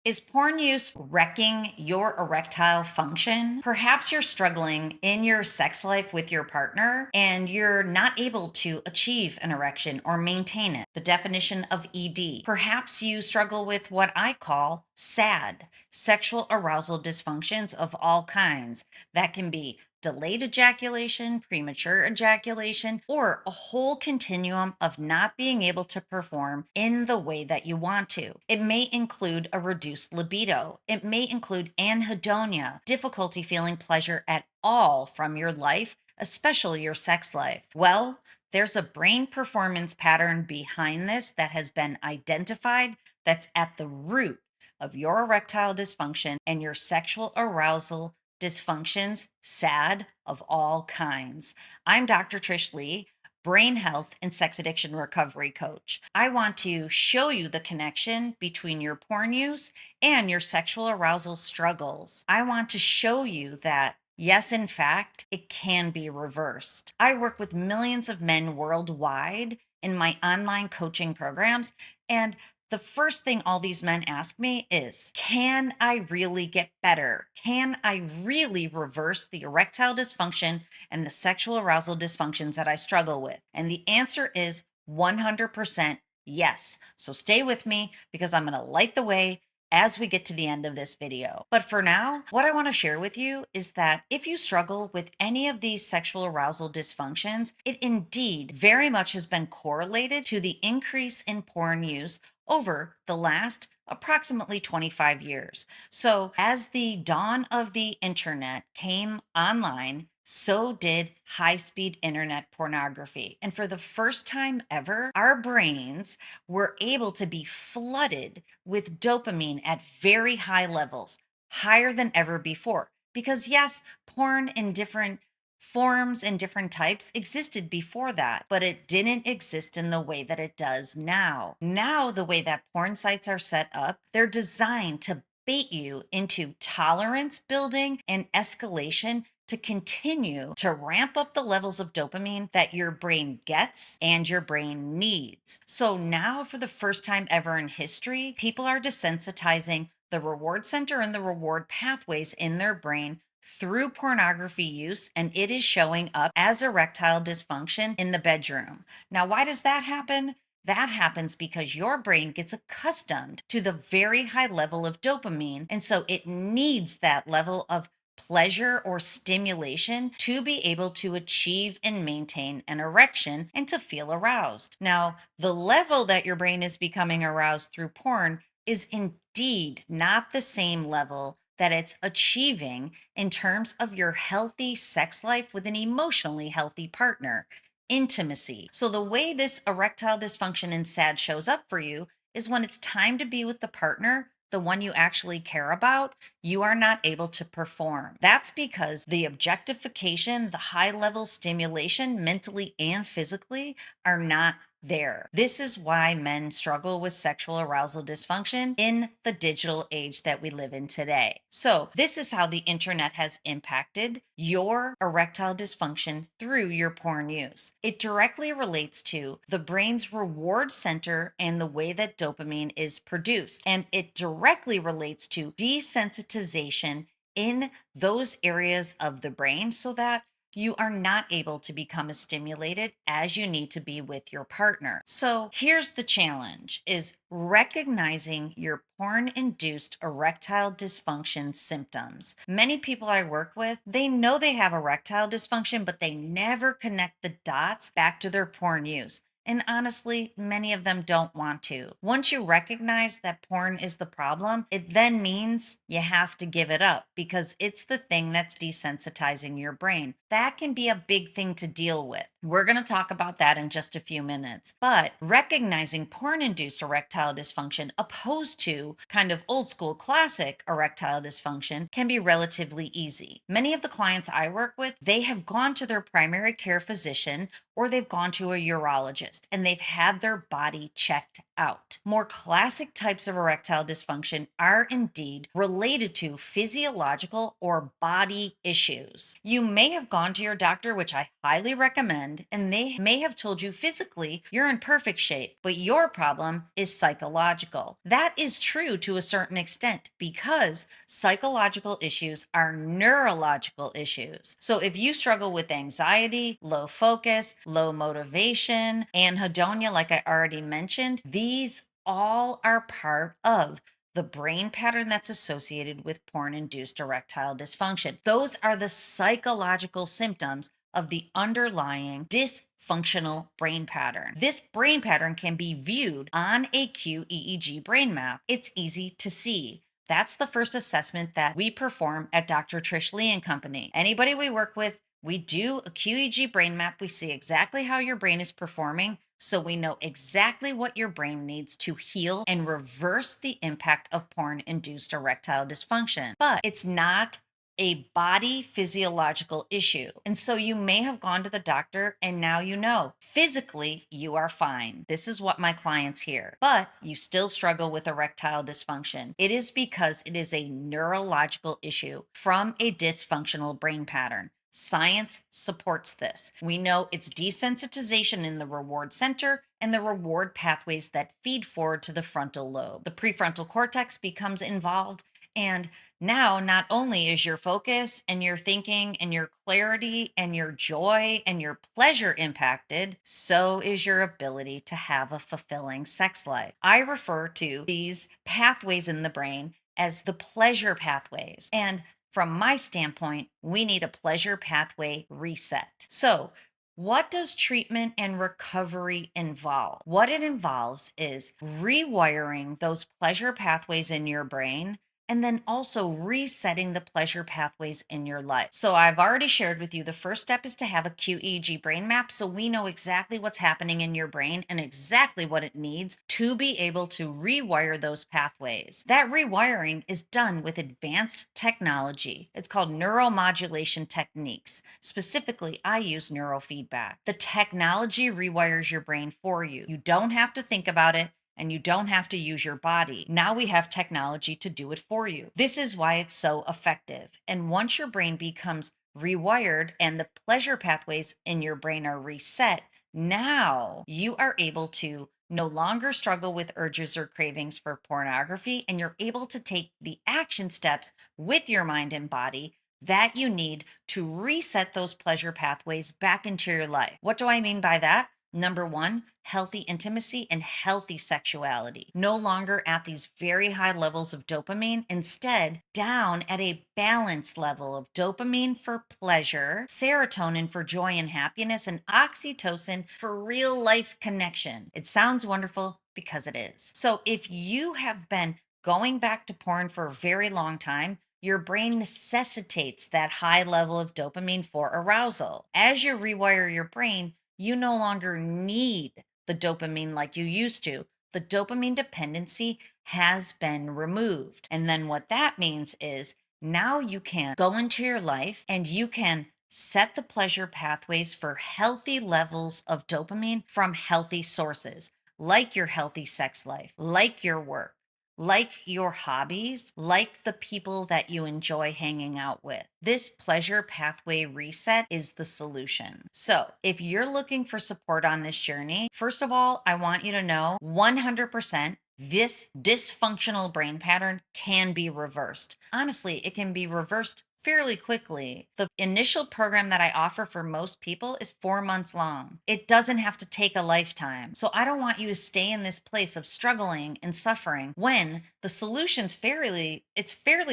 Is porn use wrecking your erectile function? Perhaps you're struggling in your sex life with your partner and you're not able to achieve an erection or maintain it. The definition of ED. Perhaps you struggle with what I call SAD, sexual arousal dysfunctions of all kinds. That can be delayed ejaculation, premature ejaculation, or a whole continuum of not being able to perform in the way that you want to. It may include a reduced libido. It may include anhedonia, difficulty feeling pleasure at all from your life, especially your sex life. Well, there's a brain performance pattern behind this that has been identified that's at the root of your erectile dysfunction and your sexual arousal dysfunctions, SAD of all kinds. I'm Dr. Trish Leigh, brain health and sex addiction recovery coach. I want to show you the connection between your porn use and your sexual arousal struggles. I want to show you that yes, in fact, it can be reversed. I work with millions of men worldwide in my online coaching programs, and the first thing all these men ask me is, can I really get better? Can I really reverse the erectile dysfunction and the sexual arousal dysfunctions that I struggle with? And the answer is 100% yes. So stay with me because I'm going to light the way as we get to the end of this video. But for now, what I want to share with you is that if you struggle with any of these sexual arousal dysfunctions, it indeed very much has been correlated to the increase in porn use over the last approximately 25 years. So, as the dawn of the internet came online, so did high speed internet pornography. And for the first time ever, our brains were able to be flooded with dopamine at very high levels, higher than ever before. Because, yes, porn in different forms and different types existed before that, but it didn't exist in the way that it does now. Now, the way that porn sites are set up, they're designed to bait you into tolerance building and escalation to continue to ramp up the levels of dopamine that your brain gets and your brain needs. So now, for the first time ever in history, people are desensitizing the reward center and the reward pathways in their brain through pornography use, and it is showing up as erectile dysfunction in the bedroom. Now, why does that happen? That happens because your brain gets accustomed to the very high level of dopamine, and so it needs that level of pleasure or stimulation to be able to achieve and maintain an erection and to feel aroused. Now, the level that your brain is becoming aroused through porn is indeed not the same level that it's achieving in terms of your healthy sex life with an emotionally healthy partner, intimacy. So, the way this erectile dysfunction and SAD shows up for you is when it's time to be with the partner, the one you actually care about, you are not able to perform. That's because the objectification, the high level stimulation, mentally and physically, are not there. This is why men struggle with sexual arousal dysfunction in the digital age that we live in today. So, this is how the internet has impacted your erectile dysfunction through your porn use. It directly relates to the brain's reward center and the way that dopamine is produced, and it directly relates to desensitization in those areas of the brain so that you are not able to become as stimulated as you need to be with your partner. So here's the challenge is recognizing your porn-induced erectile dysfunction symptoms. Many people I work with, they know they have erectile dysfunction, but they never connect the dots back to their porn use. And honestly, many of them don't want to. Once you recognize that porn is the problem, it then means you have to give it up because it's the thing that's desensitizing your brain. That can be a big thing to deal with. We're going to talk about that in just a few minutes. But recognizing porn-induced erectile dysfunction opposed to kind of old school classic erectile dysfunction can be relatively easy. Many of the clients I work with, they have gone to their primary care physician or they've gone to a urologist and they've had their body checked out. More classic types of erectile dysfunction are indeed related to physiological or body issues. You may have gone to your doctor, which I highly recommend, end, and they may have told you physically you're in perfect shape, but your problem is psychological. That is true to a certain extent because psychological issues are neurological issues. So if you struggle with anxiety, low focus, low motivation, anhedonia, like I already mentioned, these all are part of the brain pattern that's associated with porn-induced erectile dysfunction. Those are the psychological symptoms of the underlying dysfunctional brain pattern. This brain pattern can be viewed on a qEEG brain map. It's easy to see. That's the first assessment that we perform at Dr. Trish Leigh and Company. Anybody we work with, we do a qEEG brain map. We see exactly how your brain is performing, so we know exactly what your brain needs to heal and reverse the impact of porn-induced erectile dysfunction. But it's not a body physiological issue. And so you may have gone to the doctor and now you know physically you are fine. This is what my clients hear, but you still struggle with erectile dysfunction. It is because it is a neurological issue from a dysfunctional brain pattern. Science supports this. We know it's desensitization in the reward center and the reward pathways that feed forward to the frontal lobe. The prefrontal cortex becomes involved, and now not only is your focus and your thinking and your clarity and your joy and your pleasure impacted, so is your ability to have a fulfilling sex life. I refer to these pathways in the brain as the pleasure pathways. And from my standpoint, we need a pleasure pathway reset. So, what does treatment and recovery involve? What it involves is rewiring those pleasure pathways in your brain and then also resetting the pleasure pathways in your life. So I've already shared with you the first step is to have a qEEG brain map so we know exactly what's happening in your brain and exactly what it needs to be able to rewire those pathways. That rewiring is done with advanced technology. It's called neuromodulation techniques. Specifically, I use neurofeedback. The technology rewires your brain for you. You don't have to think about it, and you don't have to use your body. Now we have technology to do it for you. This is why it's so effective. And once your brain becomes rewired and the pleasure pathways in your brain are reset, now you are able to no longer struggle with urges or cravings for pornography, and you're able to take the action steps with your mind and body that you need to reset those pleasure pathways back into your life. What do I mean by that? Number one, healthy intimacy and healthy sexuality. No longer at these very high levels of dopamine, instead down at a balanced level of dopamine for pleasure, serotonin for joy and happiness, and oxytocin for real life connection. It sounds wonderful because it is. So if you have been going back to porn for a very long time, your brain necessitates that high level of dopamine for arousal. As you rewire your brain, you no longer need the dopamine like you used to. The dopamine dependency has been removed. And then what that means is now you can go into your life and you can set the pleasure pathways for healthy levels of dopamine from healthy sources, like your healthy sex life, like your work, like your hobbies, like the people that you enjoy hanging out with. This pleasure pathway reset is the solution. So if you're looking for support on this journey, first of all, I want you to know 100% this dysfunctional brain pattern can be reversed. Honestly, it can be reversed fairly quickly. The initial program that I offer for most people is 4 months long. It doesn't have to take a lifetime. So I don't want you to stay in this place of struggling and suffering when the solution's fairly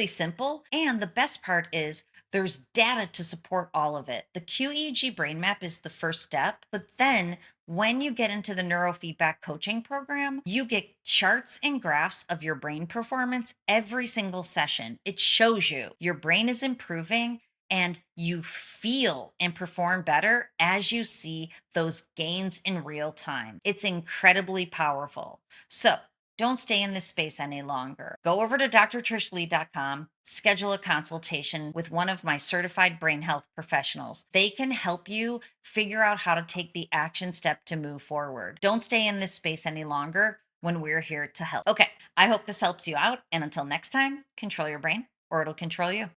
simple. And the best part is there's data to support all of it. The qEEG brain map is the first step, but then when you get into the neurofeedback coaching program, you get charts and graphs of your brain performance every single session. It shows you your brain is improving and you feel and perform better as you see those gains in real time. It's incredibly powerful. So don't stay in this space any longer. Go over to drtrishleigh.com, schedule a consultation with one of my certified brain health professionals. They can help you figure out how to take the action step to move forward. Don't stay in this space any longer when we're here to help. Okay, I hope this helps you out. And until next time, control your brain or it'll control you.